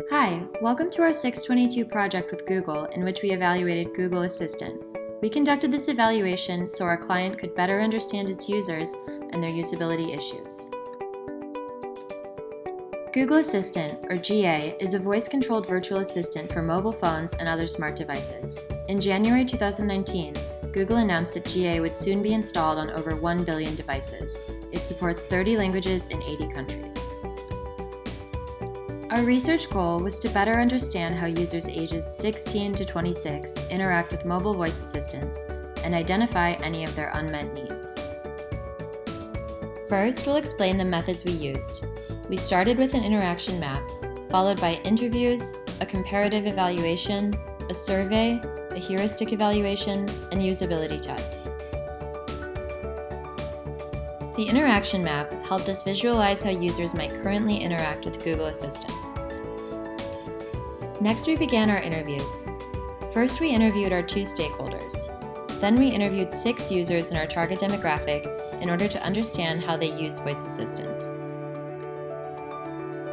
Hi, welcome to our 622 project with Google, in which we evaluated Google Assistant. We conducted this evaluation so our client could better understand its users and their usability issues. Google Assistant, or GA, is a voice-controlled virtual assistant for mobile phones and other smart devices. In January 2019, Google announced that GA would soon be installed on over 1 billion devices. It supports 30 languages in 80 countries. Our research goal was to better understand how users ages 16 to 26 interact with mobile voice assistants and identify any of their unmet needs. First, we'll explain the methods we used. We started with an interaction map, followed by interviews, a comparative evaluation, a survey, a heuristic evaluation, and usability tests. The interaction map helped us visualize how users might currently interact with Google Assistant. Next, we began our interviews. First, we interviewed our 2 stakeholders. Then we interviewed 6 users in our target demographic in order to understand how they use voice assistants.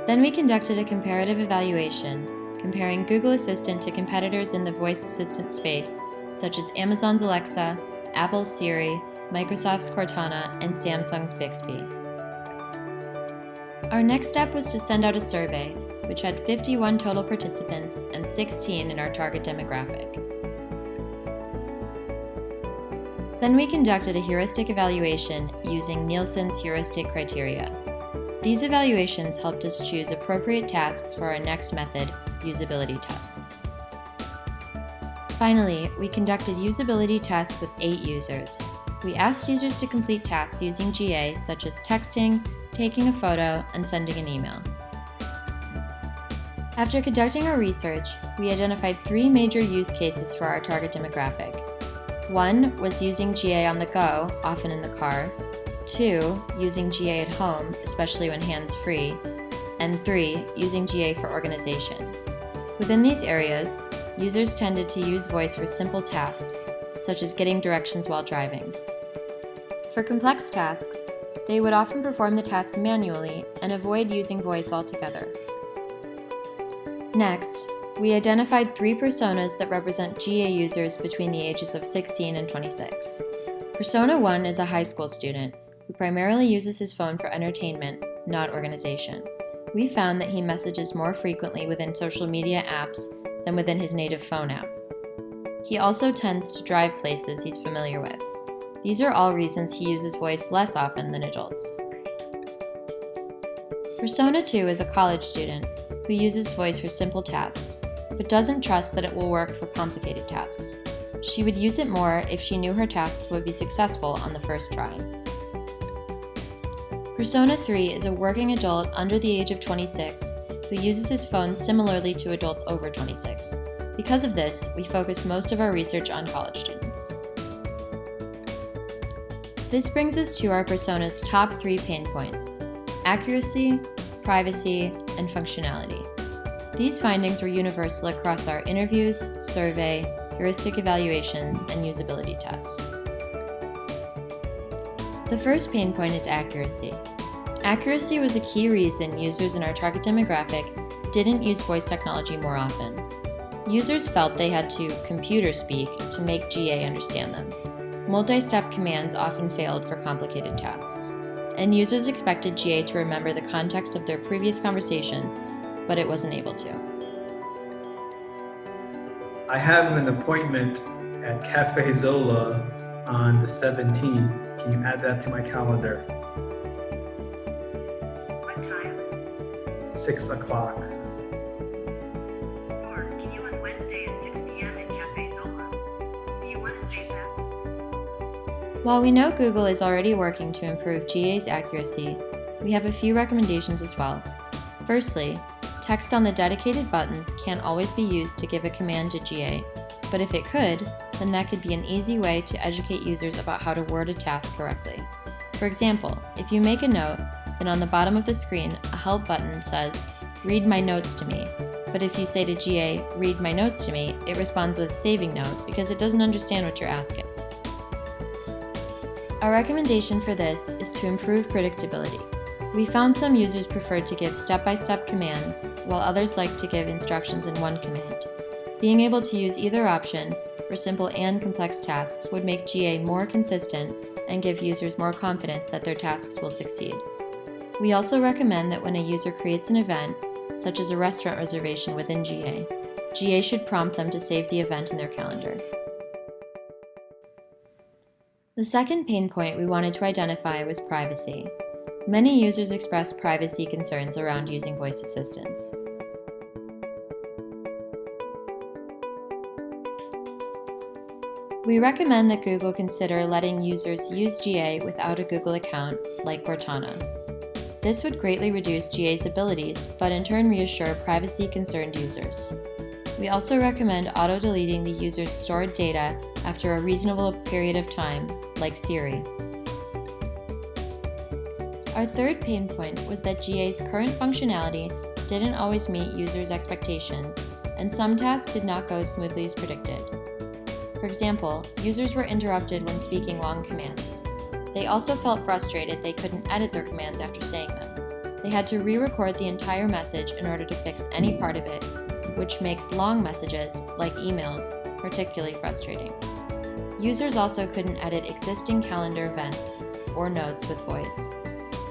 Then we conducted a comparative evaluation, comparing Google Assistant to competitors in the voice assistant space, such as Amazon's Alexa, Apple's Siri, Microsoft's Cortana, and Samsung's Bixby. Our next step was to send out a survey, which had 51 total participants and 16 in our target demographic. Then we conducted a heuristic evaluation using Nielsen's heuristic criteria. These evaluations helped us choose appropriate tasks for our next method, usability tests. Finally, we conducted usability tests with 8 users. We asked users to complete tasks using GA, such as texting, taking a photo, and sending an email. After conducting our research, we identified 3 major use cases for our target demographic. 1 was using GA on the go, often in the car. 2, using GA at home, especially when hands-free. And 3, using GA for organization. Within these areas, users tended to use voice for simple tasks, such as getting directions while driving. For complex tasks, they would often perform the task manually and avoid using voice altogether. Next, we identified 3 personas that represent GA users between the ages of 16 and 26. Persona 1 is a high school student who primarily uses his phone for entertainment, not organization. We found that he messages more frequently within social media apps than within his native phone app. He also tends to drive places he's familiar with. These are all reasons he uses voice less often than adults. Persona 2 is a college student who uses voice for simple tasks, but doesn't trust that it will work for complicated tasks. She would use it more if she knew her task would be successful on the first try. Persona 3 is a working adult under the age of 26 who uses his phone similarly to adults over 26. Because of this, we focus most of our research on college students. This brings us to our persona's top 3 pain points: accuracy, privacy, and functionality. These findings were universal across our interviews, survey, heuristic evaluations, and usability tests. The first pain point is accuracy. Accuracy was a key reason users in our target demographic didn't use voice technology more often. Users felt they had to computer speak to make GA understand them. Multi-step commands often failed for complicated tasks, and users expected GA to remember the context of their previous conversations, but it wasn't able to. I have an appointment at Cafe Zola on the 17th. Can you add that to my calendar? What time? 6 o'clock. Or can you on Wednesday at 6 p.m. at Cafe Zola? Do you want to save that? While we know Google is already working to improve GA's accuracy, we have a few recommendations as well. Firstly, text on the dedicated buttons can't always be used to give a command to GA, but if it could, then that could be an easy way to educate users about how to word a task correctly. For example, if you make a note, then on the bottom of the screen, a help button says, "Read my notes to me." But if you say to GA, "Read my notes to me," it responds with "saving note" because it doesn't understand what you're asking. Our recommendation for this is to improve predictability. We found some users preferred to give step-by-step commands, while others liked to give instructions in one command. Being able to use either option for simple and complex tasks would make GA more consistent and give users more confidence that their tasks will succeed. We also recommend that when a user creates an event, such as a restaurant reservation within GA should prompt them to save the event in their calendar. The second pain point we wanted to identify was privacy. Many users express privacy concerns around using voice assistants. We recommend that Google consider letting users use GA without a Google account, like Cortana. This would greatly reduce GA's abilities, but in turn reassure privacy-concerned users. We also recommend auto-deleting the user's stored data after a reasonable period of time, like Siri. Our third pain point was that GA's current functionality didn't always meet users' expectations, and some tasks did not go as smoothly as predicted. For example, users were interrupted when speaking long commands. They also felt frustrated they couldn't edit their commands after saying them. They had to re-record the entire message in order to fix any part of it, which makes long messages, like emails, particularly frustrating. Users also couldn't edit existing calendar events or notes with voice.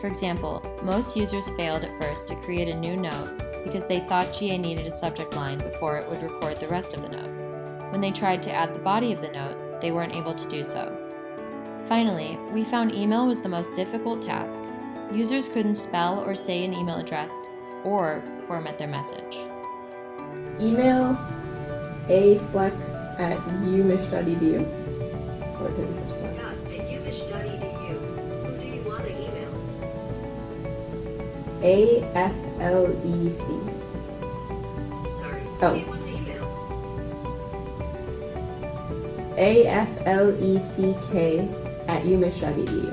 For example, most users failed at first to create a new note because they thought GA needed a subject line before it would record the rest of the note. When they tried to add the body of the note, they weren't able to do so. Finally, we found email was the most difficult task. Users couldn't spell or say an email address or format their message. Email afleck@umich.edu. Or did we just learn? .umich.edu. Who do you want to email? AFLEC. Sorry. Oh. Who do you want to email? AFLECK@umich.edu.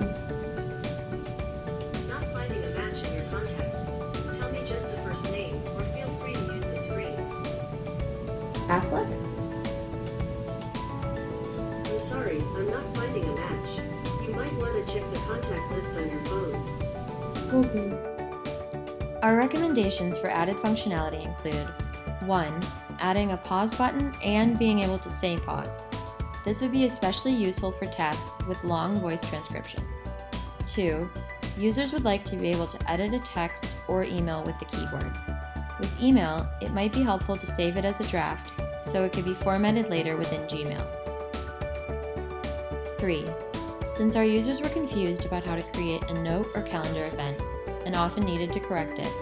Not finding a match in your contacts. Tell me just the first name, or feel free to use the screen. Affleck? I'm sorry, I'm not finding a match. You might want to check the contact list on your phone. Okay. Our recommendations for added functionality include 1. Adding a pause button and being able to say pause. This would be especially useful for tasks with long voice transcriptions. 2. Users would like to be able to edit a text or email with the keyboard. With email, it might be helpful to save it as a draft so it could be formatted later within Gmail. 3. Since our users were confused about how to create a note or calendar event and often needed to correct it,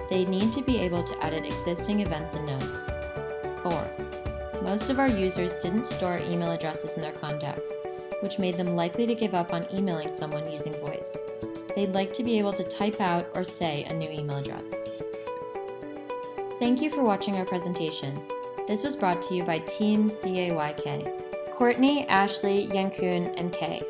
they need to be able to edit existing events and notes. 4. Most of our users didn't store email addresses in their contacts, which made them likely to give up on emailing someone using voice. They'd like to be able to type out or say a new email address. Thank you for watching our presentation. This was brought to you by Team CAYK. Courtney, Ashley, Yankun, and Kay.